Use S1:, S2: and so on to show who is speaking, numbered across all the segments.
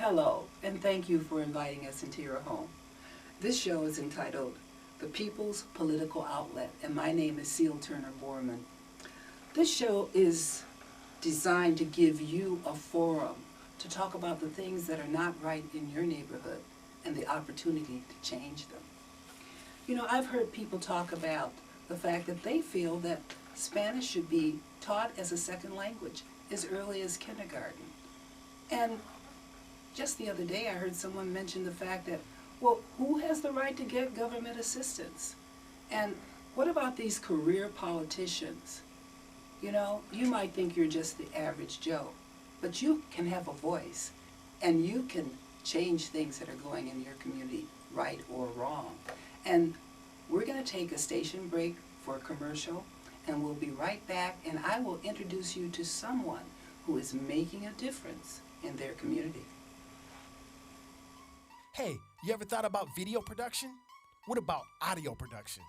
S1: Hello, and thank you for inviting us into your home. This show is entitled The People's Political Outlet, and my name is Seal Turner Borman. This show is designed to give you a forum to talk about the things that are not right in your neighborhood and the opportunity to change them. You know, I've heard people talk about the fact that they feel that Spanish should be taught as a second language as early as kindergarten. And just the other day I heard someone mention the fact that, well, who has the right to get government assistance? And what about these career politicians? You know, you might think you're just the average Joe, but you can have a voice and you can change things that are going in your community, right or wrong. And we're going to take a station break for a commercial, and we'll be right back, and I will introduce you to someone who is making a difference in their community.
S2: Hey, you ever thought about video production? What about audio production?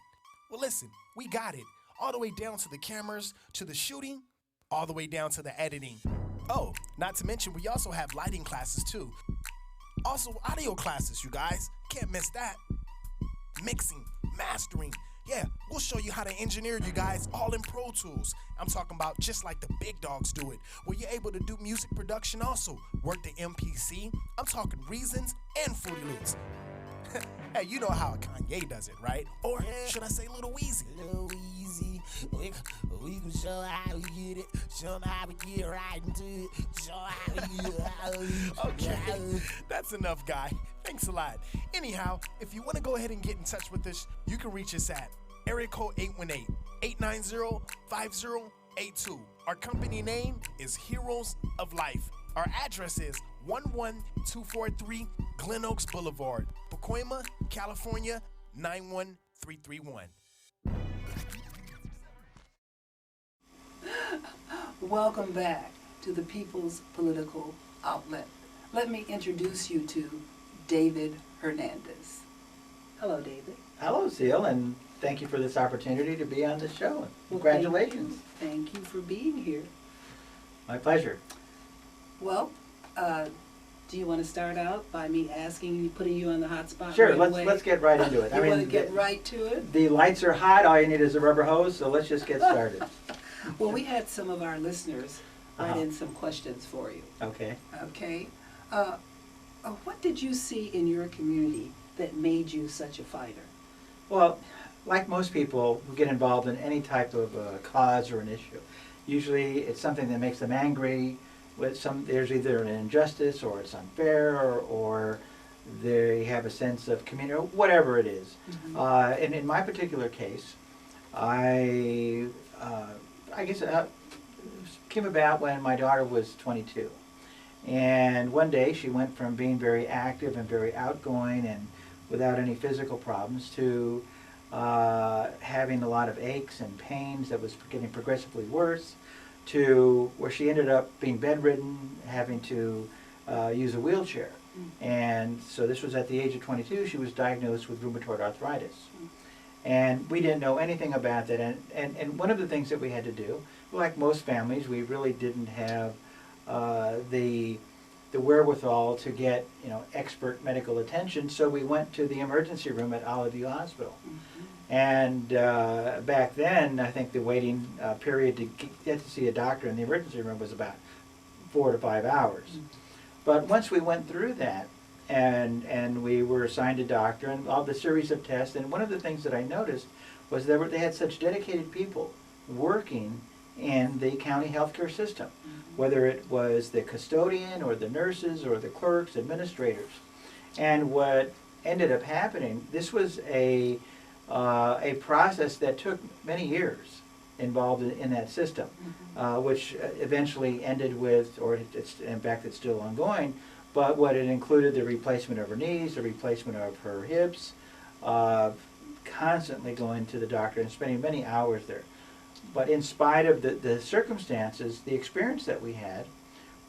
S2: Well, listen, we got it. All the way down to the cameras, to the shooting, all the way down to the editing. Oh, not to mention, we also have lighting classes too. Also, audio classes, you guys. Can't miss that. Mixing, mastering. Yeah, we'll show you how to engineer, you guys, all in Pro Tools. I'm talking about just like the big dogs do it, where you're able to do music production also. Work the MPC. I'm talking Reasons and Fruity Loops. Hey, you know how Kanye does it, right? Or should I say Lil Weezy?
S3: Lil Weezy, we can show how we get it, show 'em how we get right into it, show how we get it.
S2: Okay, that's enough, guy. Thanks a lot. Anyhow, if you want to go ahead and get in touch with us, you can reach us at area code 818-890-5082. Our company name is Heroes of Life. Our address is 11243 Glen Oaks Boulevard, Pacoima, California, 91331.
S1: Welcome back to the People's Political Outlet. Let me introduce you to David Hernandez. Hello, David.
S4: Hello, Seal, and thank you for this opportunity to be on this show. Congratulations.
S1: Thank you for being here.
S4: My pleasure.
S1: Well, do you want to start out by me asking you, putting you on the hot spot?
S4: Sure,
S1: right away?
S4: let's get right into it.
S1: You want to get right to it?
S4: The lights are hot, all you need is a rubber hose, so let's just get started.
S1: Well, we had some of our listeners write in some questions for you.
S4: Okay.
S1: Okay. What did you see in your community that made you such a fighter?
S4: Well, like most people who get involved in any type of cause or an issue, usually it's something that makes them angry. There's either an injustice or it's unfair or they have a sense of community, whatever it is.
S1: Mm-hmm.
S4: And in my particular case, I guess it came about when my daughter was 22. And one day she went from being very active and very outgoing and without any physical problems to having a lot of aches and pains that was getting progressively worse, to where she ended up being bedridden, having to use a wheelchair. And so this was at the age of 22. She was diagnosed with rheumatoid arthritis. And we didn't know anything about that. And one of the things that we had to do, like most families, we really didn't have the wherewithal to get expert medical attention. So we went to the emergency room at Olive View Hospital. Mm-hmm. And back then, I think the waiting period to get to see a doctor in the emergency room was about 4 to 5 hours. Mm-hmm. But once we went through that, and we were assigned a doctor and all the series of tests, and one of the things that I noticed was they had such dedicated people working in the county healthcare system, mm-hmm. whether it was the custodian or the nurses or the clerks, administrators. And what ended up happening, this was a process that took many years involved in that system, mm-hmm. Which eventually ended with, or in fact it's still ongoing, but what it included the replacement of her knees, the replacement of her hips, constantly going to the doctor and spending many hours there. But in spite of the circumstances, the experience that we had,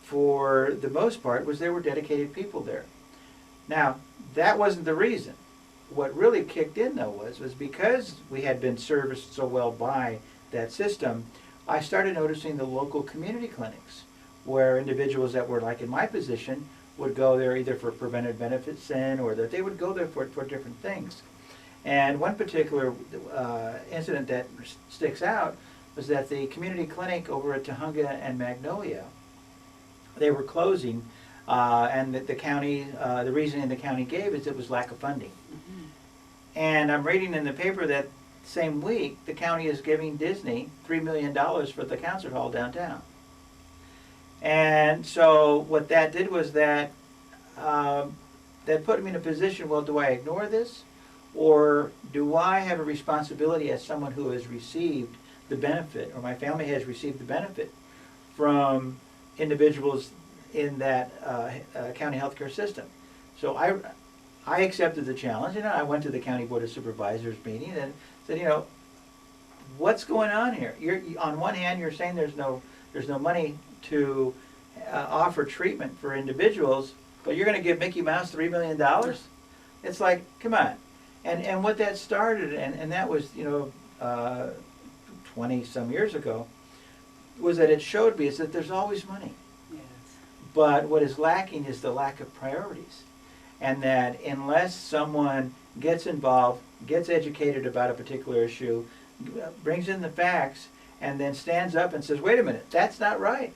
S4: for the most part, was there were dedicated people there. Now, that wasn't the reason. What really kicked in, though, was because we had been serviced so well by that system, I started noticing the local community clinics, where individuals that were like in my position would go there either for preventive benefits in, or that they would go there for different things. And one particular incident that sticks out was that the community clinic over at Tahunga and Magnolia, they were closing, and the county, the reasoning the county gave is it was lack of funding.
S1: Mm-hmm.
S4: And I'm reading in the paper that same week the county is giving Disney $3 million for the concert hall downtown. And so what that did was that that put me in a position, well, do I ignore this? Or do I have a responsibility as someone who has received the benefit, or my family has received the benefit from individuals in that county healthcare system? So I accepted the challenge, and I went to the County Board of Supervisors meeting and said, you know, what's going on here? On one hand, you're saying there's no money to offer treatment for individuals, but you're going to give Mickey Mouse $3 million? It's like, come on. And what that started, and that was, 20 some years ago, was that it showed me is that there's always money.
S1: Yes.
S4: But what is lacking is the lack of priorities. And that unless someone gets involved, gets educated about a particular issue, brings in the facts, and then stands up and says, wait a minute, that's not right.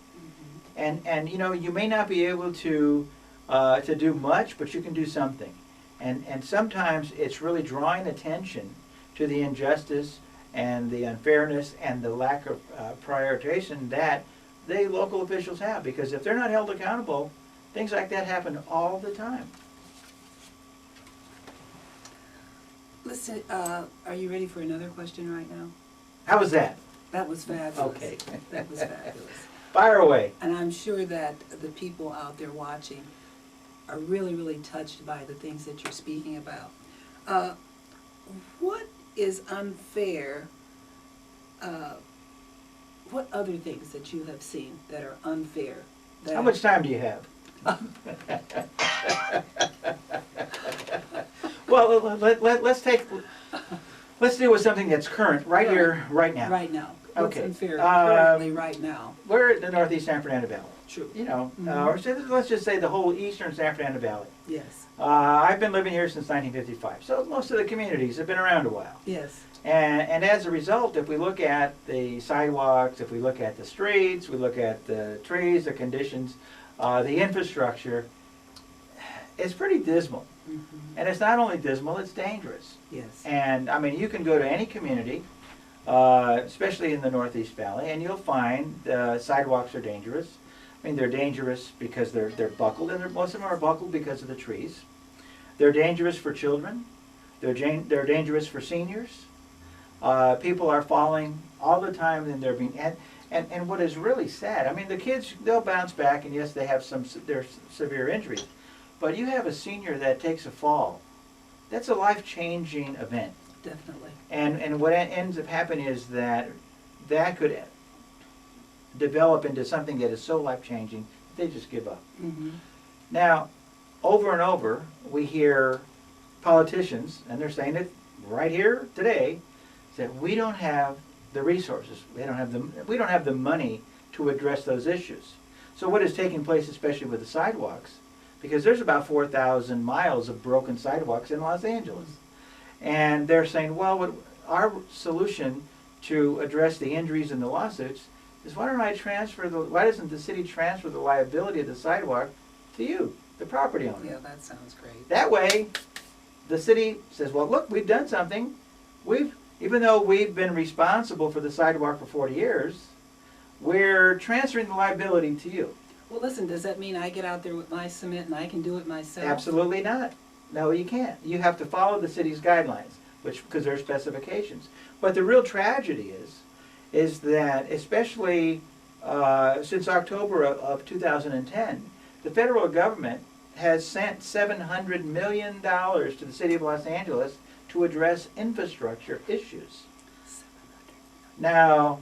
S1: Mm-hmm.
S4: And you may not be able to do much, but you can do something. And sometimes it's really drawing attention to the injustice and the unfairness and the lack of prioritization that the local officials have. Because if they're not held accountable, things like that happen all the time.
S1: Listen, are you ready for another question right now?
S4: How was that?
S1: That was fabulous.
S4: Okay.
S1: That was fabulous.
S4: Fire away.
S1: And I'm sure that the people out there watching are really, really touched by the things that you're speaking about. What is unfair? What other things that you have seen that are unfair? That
S4: How much time do you have? Well, let's deal with something that's current, right here, right now.
S1: Right now. What's
S4: Okay.
S1: unfair currently right now?
S4: We're in the northeast San Fernando Valley.
S1: True.
S4: Or let's just say the whole eastern San Fernando Valley.
S1: Yes.
S4: I've been living here since 1955, so most of the communities have been around a while.
S1: Yes.
S4: And as a result, if we look at the sidewalks, if we look at the streets, we look at the trees, the conditions, the infrastructure, it's pretty dismal.
S1: Mm-hmm.
S4: And it's not only dismal, it's dangerous.
S1: Yes.
S4: And I mean, you can go to any community, especially in the Northeast Valley, and you'll find sidewalks are dangerous. I mean, they're dangerous because they're buckled, and most of them are buckled because of the trees. They're dangerous for children. They're dangerous for seniors. People are falling all the time, and they're being and what is really sad, I mean, the kids, they'll bounce back, and yes, they have their severe injuries, but you have a senior that takes a fall. That's a life-changing event.
S1: Definitely.
S4: And what ends up happening is that could develop into something that is so life-changing that they just give up.
S1: Mm-hmm.
S4: Now, over and over, we hear politicians, and they're saying it right here today, that we don't have the resources, we don't have the money to address those issues. So what is taking place, especially with the sidewalks, because there's about 4,000 miles of broken sidewalks in Los Angeles. And they're saying, well, our solution to address the injuries and the lawsuits is why doesn't the city transfer the liability of the sidewalk to you, the property owner?
S1: Yeah, that sounds great.
S4: That way, the city says, well, look, we've done something. Even though we've been responsible for the sidewalk for 40 years, we're transferring the liability to you.
S1: Well, listen, does that mean I get out there with my cement and I can do it myself?
S4: Absolutely not. No, you can't. You have to follow the city's guidelines, because there are specifications. But the real tragedy is that, especially since October of 2010, the federal government has sent $700 million to the city of Los Angeles to address infrastructure issues. Now,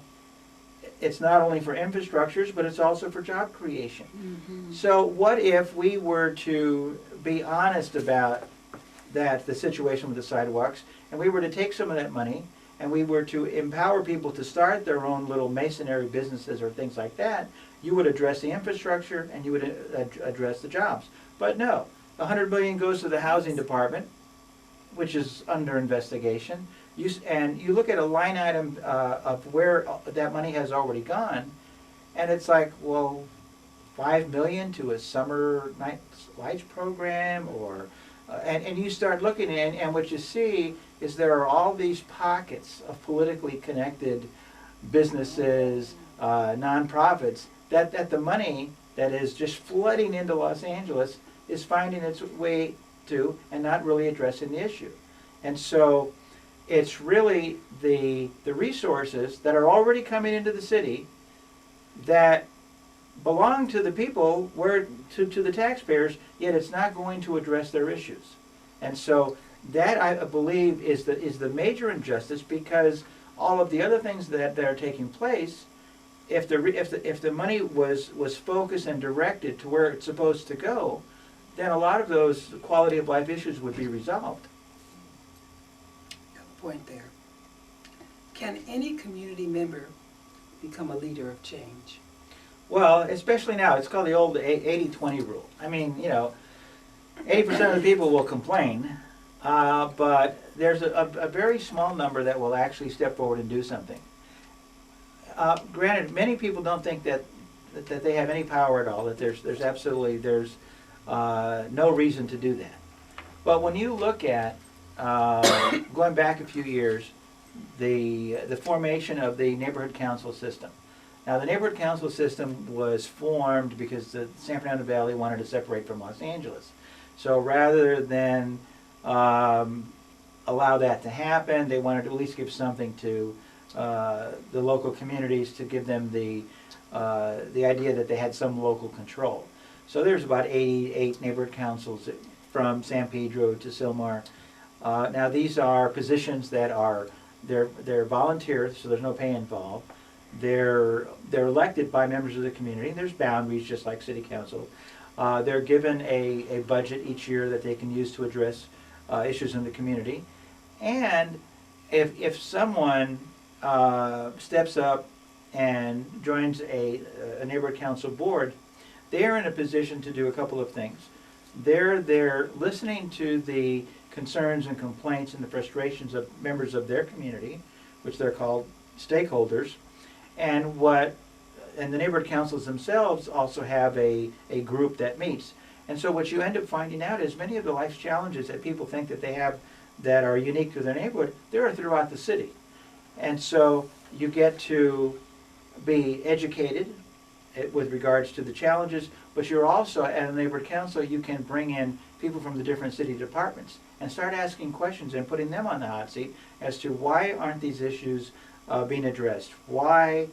S4: it's not only for infrastructures, but it's also for job creation.
S1: Mm-hmm.
S4: So what if we were to be honest about the situation with the sidewalks, and we were to take some of that money, and we were to empower people to start their own little masonry businesses or things like that? You would address the infrastructure, and you would address the jobs. But no, $100 million goes to the housing department, which is under investigation. And you look at a line item of where that money has already gone, and it's like, well, $5 million to a summer night lights program, or and you start looking at, and what you see is there are all these pockets of politically connected businesses, nonprofits, that the money that is just flooding into Los Angeles is finding its way to and not really addressing the issue. And so it's really the resources that are already coming into the city that belong to the people, to the taxpayers, yet it's not going to address their issues. And so that, I believe, is the major injustice, because all of the other things that are taking place, if the money was focused and directed to where it's supposed to go, then a lot of those quality of life issues would be resolved.
S1: Got a point there. Can any community member become a leader of change?
S4: Well, especially now, it's called the old 80-20 rule. I mean, 80% of the people will complain, but there's a very small number that will actually step forward and do something. Granted, many people don't think that they have any power at all, that there's absolutely no reason to do that. But when you look at, going back a few years, the formation of the neighborhood council system. Now, the neighborhood council system was formed because the San Fernando Valley wanted to separate from Los Angeles. So rather than allow that to happen, they wanted to at least give something to the local communities, to give them the idea that they had some local control. So there's about 88 neighborhood councils from San Pedro to Sylmar. Now, these are positions that they're volunteer, so there's no pay involved. They're elected by members of the community. There's boundaries, just like city council. They're given a budget each year that they can use to address issues in the community. And if someone steps up and joins a neighborhood council board, they're in a position to do a couple of things. They're listening to the concerns and complaints and the frustrations of members of their community, which they're called stakeholders. And the neighborhood councils themselves also have a group that meets. And so what you end up finding out is many of the life challenges that people think that they have that are unique to their neighborhood, they're throughout the city. And so you get to be educated with regards to the challenges, but you're also, at a neighborhood council, you can bring in people from the different city departments and start asking questions and putting them on the hot seat as to why aren't these issues being addressed. Why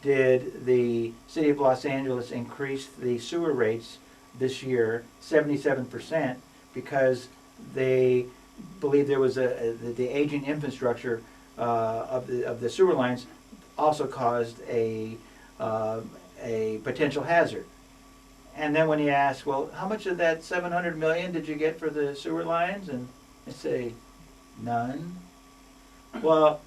S4: did the city of Los Angeles increase the sewer rates this year 77%? Because they believe there was the aging infrastructure of the sewer lines also caused a potential hazard. And then when you ask, well, how much of that $700 million did you get for the sewer lines? And they say, none. Well,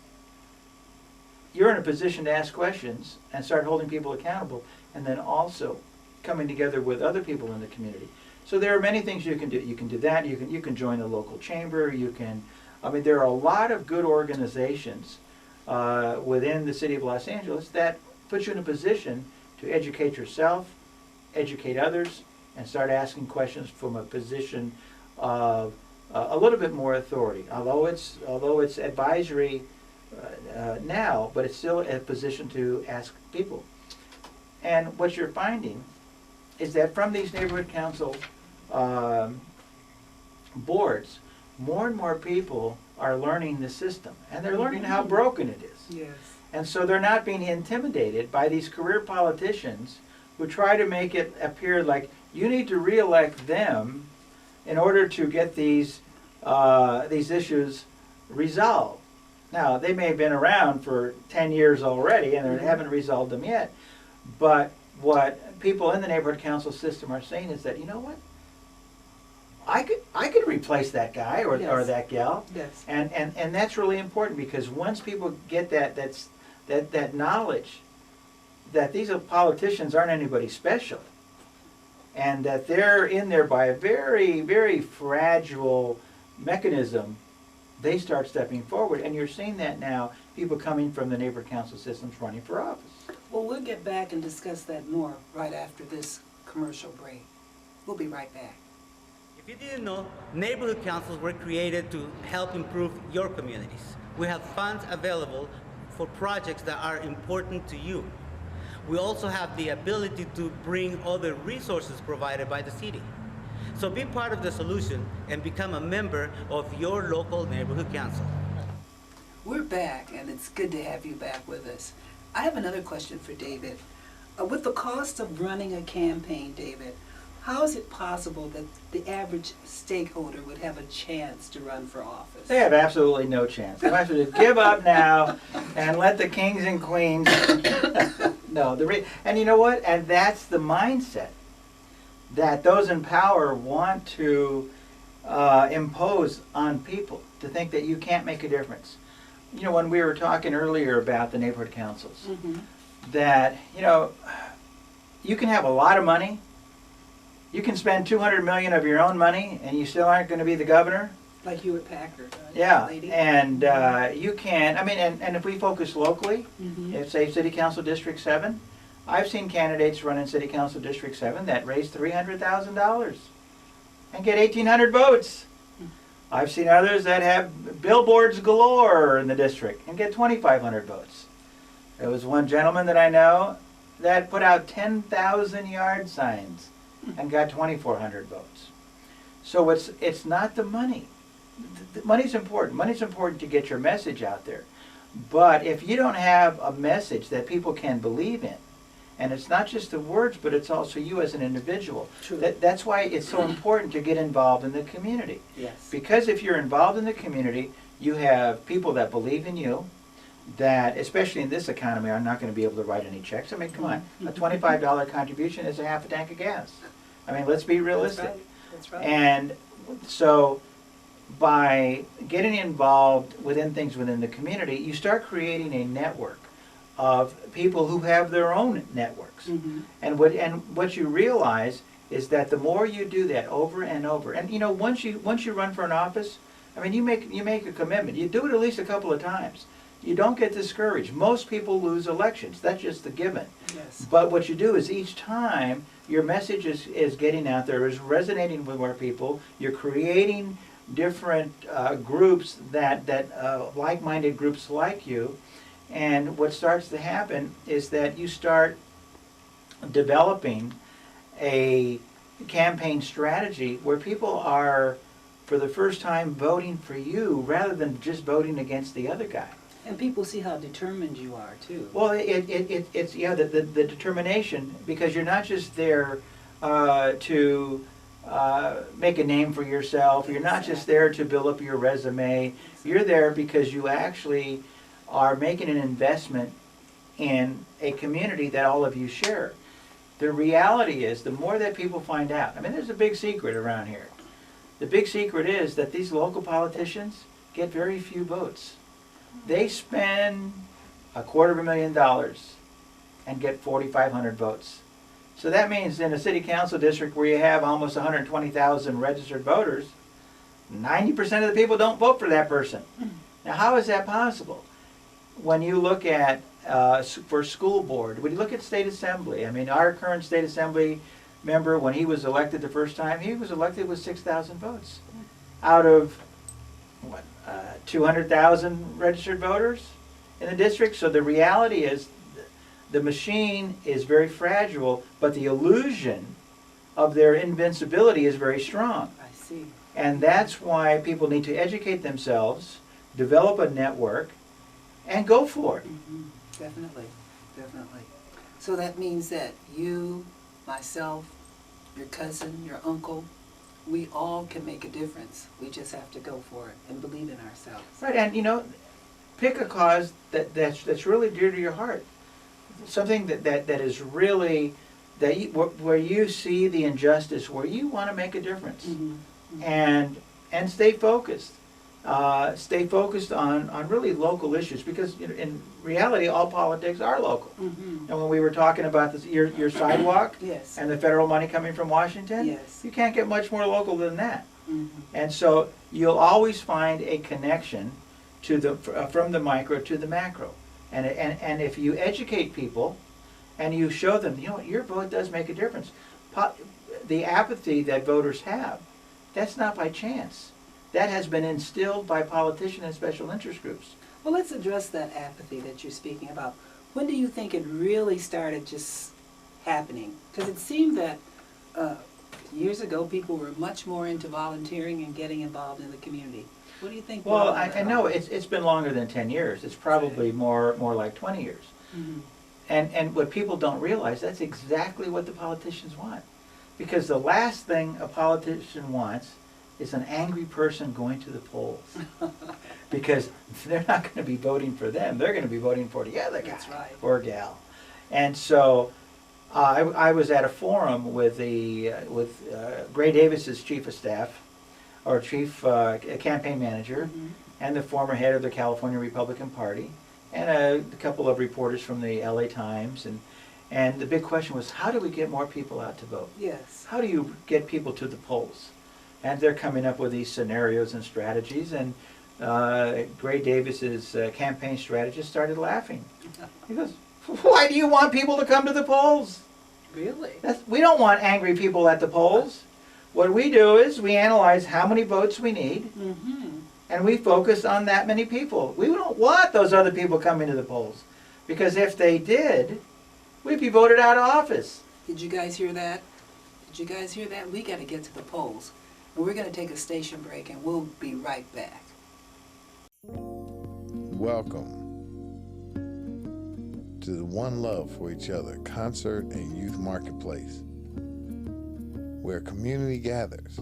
S4: you're in a position to ask questions and start holding people accountable, and then also coming together with other people in the community. So there are many things you can do. You can do that. You can join the local chamber. There are a lot of good organizations within the city of Los Angeles that put you in a position to educate yourself, educate others, and start asking questions from a position of a little bit more authority. Although it's advisory now, but it's still a position to ask people. And what you're finding is that from these neighborhood council boards, more and more people are learning the system, and they're learning how broken it is.
S1: Yes.
S4: And so they're not being intimidated by these career politicians who try to make it appear like you need to re-elect them in order to get these issues resolved. Now, they may have been around for 10 years already and they haven't resolved them yet, but what people in the neighborhood council system are saying is that, you know what, I could replace that guy or that gal.
S1: Yes.
S4: And that's really important, because once people get that knowledge that these politicians aren't anybody special, and that they're in there by a very, very fragile mechanism, they start stepping forward. And you're seeing that now, people coming from the neighborhood council systems running for office.
S1: Well, we'll get back and discuss that more right after this commercial break. We'll be right back.
S5: If you didn't know, neighborhood councils were created to help improve your communities. We have funds available for projects that are important to you. We also have the ability to bring other resources provided by the city. So be part of the solution and become a member of your local neighborhood council.
S1: We're back, and it's good to have you back with us. I have another question for David. With the cost of running a campaign, David, how is it possible that the average stakeholder would have a chance to run for office?
S4: They have absolutely no chance. They have to give up now and let the kings and queens. No, and you know what? And that's the mindset that those in power want to impose on people, to think that you can't make a difference. You know, when we were talking earlier about the neighborhood councils, that, you know, you can have a lot of money, you can spend $200 million of your own money, and you still aren't going to be the governor.
S1: Like Hewitt Packard.
S4: Yeah,
S1: lady.
S4: and you can, I mean, and if we focus locally, if say City Council District 7, I've seen candidates run in City Council District 7 that raise $300,000 and get 1,800 votes. I've seen others that have billboards galore in the district and get 2,500 votes. There was one gentleman that I know that put out 10,000 yard signs and got 2,400 votes. So it's not the money. The money's important. Money's important to get your message out there. But if you don't have a message that people can believe in, and it's not just the words, but it's also you as an individual.
S1: True.
S4: That's why it's so important to get involved in the community.
S1: Yes.
S4: Because if you're involved in the community, you have people that believe in you, that, especially in this economy, are not going to be able to write any checks. I mean, come on, a $25 contribution is a half a tank of gas. I mean, let's be realistic.
S1: That's right. That's right.
S4: And so by getting involved within things within the community, you start creating a network of people who have their own networks. And what you realize is that the more you do that over and over, and you know, once you run for an office, I mean, you make a commitment. You do it at least a couple of times. You don't get discouraged. Most people lose elections. That's just the given.
S1: Yes.
S4: But what you do is each time your message is getting out there, is resonating with more people. You're creating different groups that like-minded groups like you. And what starts to happen is that you start developing a campaign strategy where people are, for the first time, voting for you rather than just voting against the other guy.
S1: And people see how determined you are, too.
S4: Well, it's yeah, the determination, because you're not just there to make a name for yourself. You're not just there to build up your resume. You're there because you actually are making an investment in a community that all of you share. The reality is, the more that people find out, I mean, there's a big secret around here. The big secret is that these local politicians get very few votes. They spend $250,000 and get 4,500 votes. So that means in a city council district where you have almost 120,000 registered voters, 90% of the people don't vote for that person. Now, how is that possible? When you look at, for school board, when you look at state assembly, I mean, our current state assembly member, when he was elected the first time, he was elected with 6,000 votes out of, what, 200,000 registered voters in the district. So the reality is the machine is very fragile, but the illusion of their invincibility is very strong.
S1: I see.
S4: And that's why people need to educate themselves, develop a network, and go for it.
S1: Definitely, definitely. So that means that you, myself, your cousin, your uncle, we all can make a difference. We just have to go for it and believe in ourselves.
S4: Right, and you know, pick a cause that's really dear to your heart. Something that is really, where you see the injustice, where you want to make a difference. And stay focused. stay focused on really local issues, because in reality, all politics are local.
S1: Mm-hmm.
S4: And when we were talking about this, your sidewalk
S1: Yes.
S4: and the federal money coming from Washington,
S1: Yes.
S4: you can't get much more local than that.
S1: Mm-hmm.
S4: And so you'll always find a connection to the from the micro to the macro. And if you educate people and you show them, you know what, your vote does make a difference. The apathy that voters have, that's not by chance. That has been instilled by politicians and special interest groups.
S1: Well, let's address that apathy that you're speaking about. When do you think it really started just happening? Because it seemed that years ago people were much more into volunteering and getting involved in the community. What do you think?
S4: Well, I know it's been longer than 10 years. It's probably more like 20 years.
S1: Mm-hmm.
S4: And what people don't realize, that's exactly what the politicians want. Because the last thing a politician wants is an angry person going to the polls. Because they're not going to be voting for them. They're going to be voting for the other guy.
S1: That's right.
S4: Or gal. And so I was at a forum with Gray Davis's chief of staff, or chief campaign manager,
S1: Mm-hmm.
S4: and the former head of the California Republican Party, and a couple of reporters from the LA Times. And the big question was, how do we get more people out to vote?
S1: Yes.
S4: How do you get people to the polls? And they're coming up with these scenarios and strategies, and Gray Davis's campaign strategist started laughing. He goes, why do you want people to come to the polls?
S1: Really?
S4: We don't want angry people at the polls. What we do is we analyze how many votes we need,
S1: Mm-hmm.
S4: and we focus on that many people. We don't want those other people coming to the polls, because if they did, we'd be voted out of office.
S1: Did you guys hear that? Did you guys hear that? We got to get to the polls. And we're going to take a station break, and we'll be right back.
S6: Welcome to the One Love for Each Other Concert and Youth Marketplace, where community gathers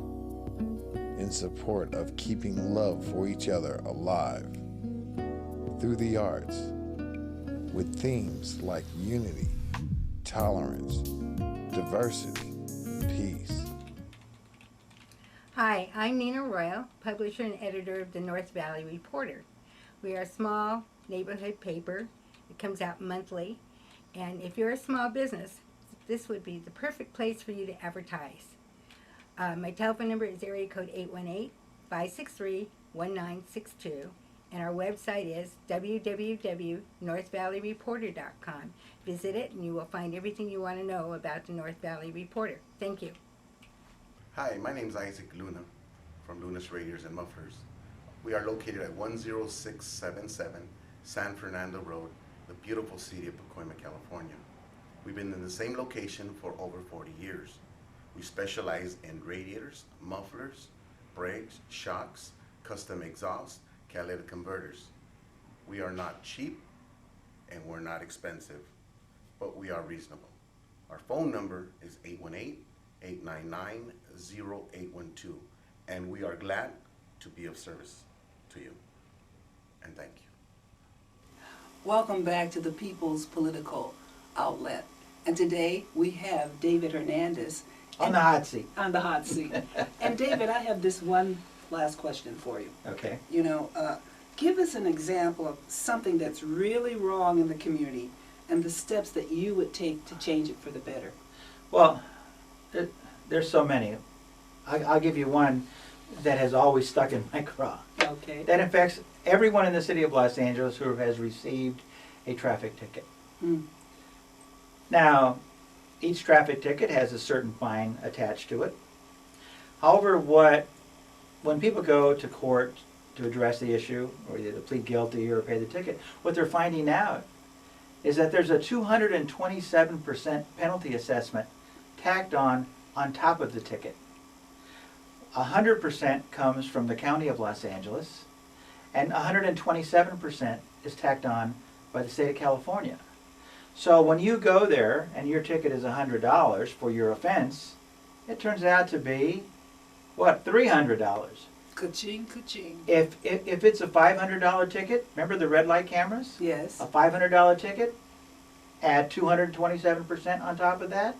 S6: in support of keeping love for each other alive through the arts, with themes like unity, tolerance, diversity, peace.
S7: Hi, I'm Nina Royal, publisher and editor of the North Valley Reporter. We are a small neighborhood paper. It comes out monthly. And if you're a small business, this would be the perfect place for you to advertise. My telephone number is area code 818-563-1962. And our website is www.northvalleyreporter.com. Visit it and you will find everything you want to know about the North Valley Reporter. Thank you.
S8: Hi, my name is Isaac Luna from Luna's Radiators and Mufflers. We are located at 10677 San Fernando Road, the beautiful city of Pacoima, California. We've been in the same location for over 40 years. We specialize in radiators, mufflers, brakes, shocks, custom exhaust, catalytic converters. We are not cheap and we're not expensive, but we are reasonable. Our phone number is 818-899-0812, and we are glad to be of service to you. And thank you.
S1: Welcome back to the People's Political Outlet. And today we have David Hernandez.
S4: On the hot seat.
S1: On the hot seat. And David, I have this one last question for you.
S4: Okay.
S1: You know, give us an example of something that's really wrong in the community and the steps that you would take to change it for the better.
S4: Well, there's so many. I'll give you one that has always stuck in my craw.
S1: Okay.
S4: That affects everyone in the city of Los Angeles who has received a traffic ticket.
S1: Mm.
S4: Now, each traffic ticket has a certain fine attached to it. However, when people go to court to address the issue, or either to plead guilty or pay the ticket, what they're finding out is that there's a 227% penalty assessment tacked on top of the ticket. 100% comes from the County of Los Angeles, and 127% is tacked on by the state of California. So when you go there and your ticket is $100 for your offense, it turns out to be, what, $300.
S1: Ka-ching, ka-ching.
S4: If it's a $500 ticket, remember the red light cameras?
S1: Yes.
S4: A $500 ticket, add 227% on top of that.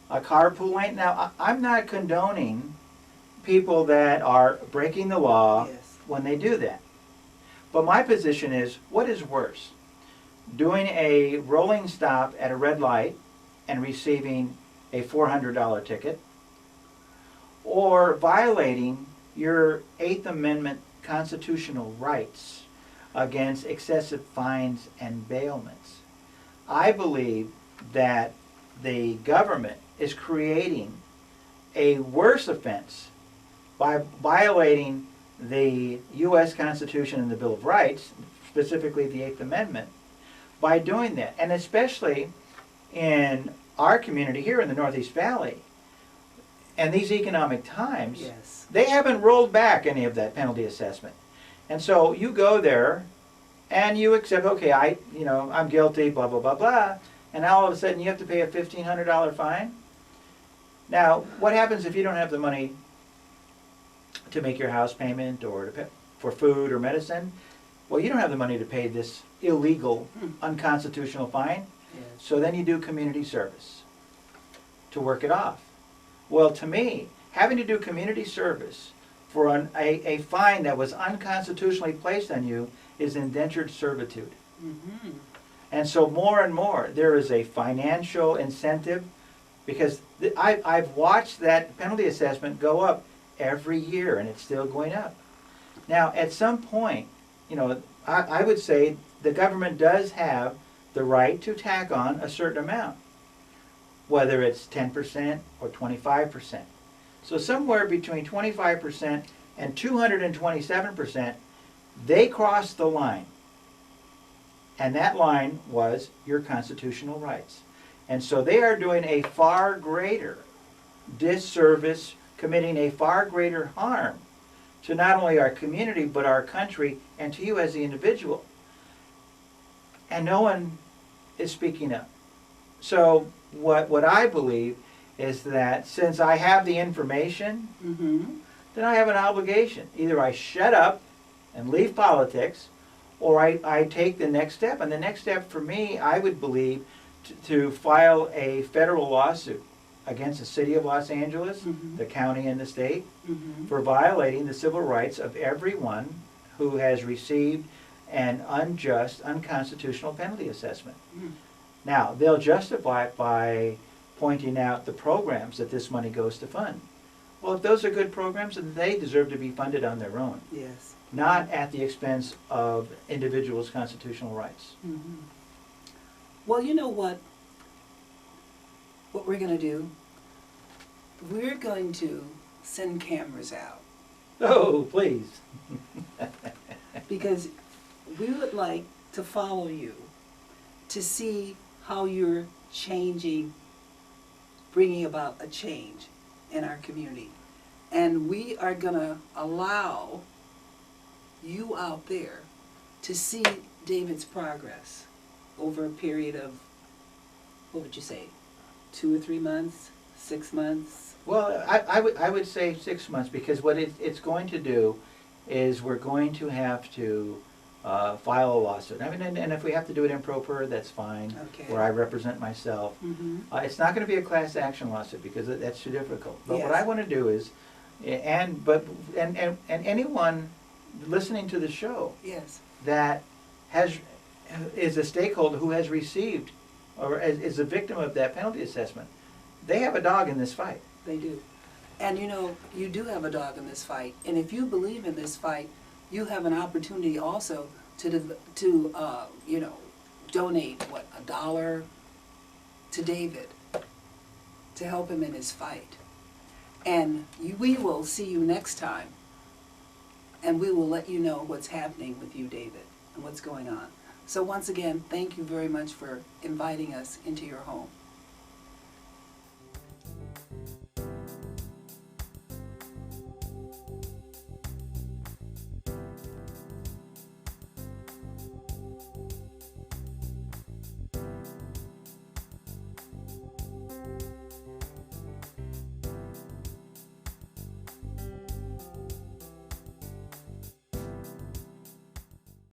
S4: A carpool lane. Now, I'm not condoning people that are breaking the law,
S1: Yes.
S4: when they do that. But my position is, what is worse? Doing a rolling stop at a red light and receiving a $400 ticket, or violating your Eighth Amendment constitutional rights against excessive fines and bailments. I believe that the government is creating a worse offense by violating the U.S. Constitution and the Bill of Rights, specifically the Eighth Amendment, by doing that. And especially in our community here in the Northeast Valley, and these economic times,
S1: Yes.
S4: they haven't rolled back any of that penalty assessment. And so you go there and you accept, okay, I'm guilty, blah, blah, blah, blah, and all of a sudden you have to pay a $1,500 fine. Now, what happens if you don't have the money to make your house payment or to pay for food or medicine? Well, you don't have the money to pay this illegal, unconstitutional fine.
S1: Yes.
S4: So then you do community service to work it off. Well, to me, having to do community service for a fine that was unconstitutionally placed on you is indentured servitude.
S1: Mm-hmm.
S4: And so more and more, there is a financial incentive, because I've watched that penalty assessment go up every year, and it's still going up. Now, at some point, I would say the government does have the right to tack on a certain amount, whether it's 10% or 25%. So somewhere between 25% and 227%, they crossed the line. And that line was your constitutional rights. And so they are doing a far greater disservice, committing a far greater harm to not only our community, but our country, and to you as the individual. And no one is speaking up. So what I believe is that since I have the information,
S1: Mm-hmm.
S4: then I have an obligation. Either I shut up and leave politics, or I take the next step. And the next step for me, I would believe, to file a federal lawsuit against the city of Los Angeles,
S1: Mhm.
S4: the county, and the state
S1: Mm-hmm.
S4: for violating the civil rights of everyone who has received an unjust, unconstitutional penalty assessment.
S1: Mm.
S4: Now, they'll justify it by pointing out the programs that this money goes to fund. Well, if those are good programs, then they deserve to be funded on their own,
S1: Yes.
S4: not at the expense of individuals' constitutional rights.
S1: Mm-hmm. Well, you know what? What we're going to do? We're going to send cameras out
S4: Oh, please.
S1: because we would like to follow you to see how you're changing, bringing about a change in our community. And we are going to allow you out there to see David's progress over a period of, what would you say, 2 or 3 months, 6 months?
S4: Well, I would say 6 months, because what it's going to do is we're going to have to file a lawsuit. I mean, and if we have to do it in pro per, that's fine,
S1: Okay.
S4: where I represent myself.
S1: Mm-hmm.
S4: It's not going to be a class action lawsuit because that's too difficult. But what
S1: Yes.
S4: I want to do is, and anyone listening to the show
S1: Yes.
S4: that is a stakeholder who has received or is a victim of that penalty assessment, they have a dog in this fight.
S1: They do. And you do have a dog in this fight. And if you believe in this fight, you have an opportunity also to donate, $1 to David to help him in his fight. And we will see you next time. And we will let you know what's happening with you, David, and what's going on. So once again, thank you very much for inviting us into your home.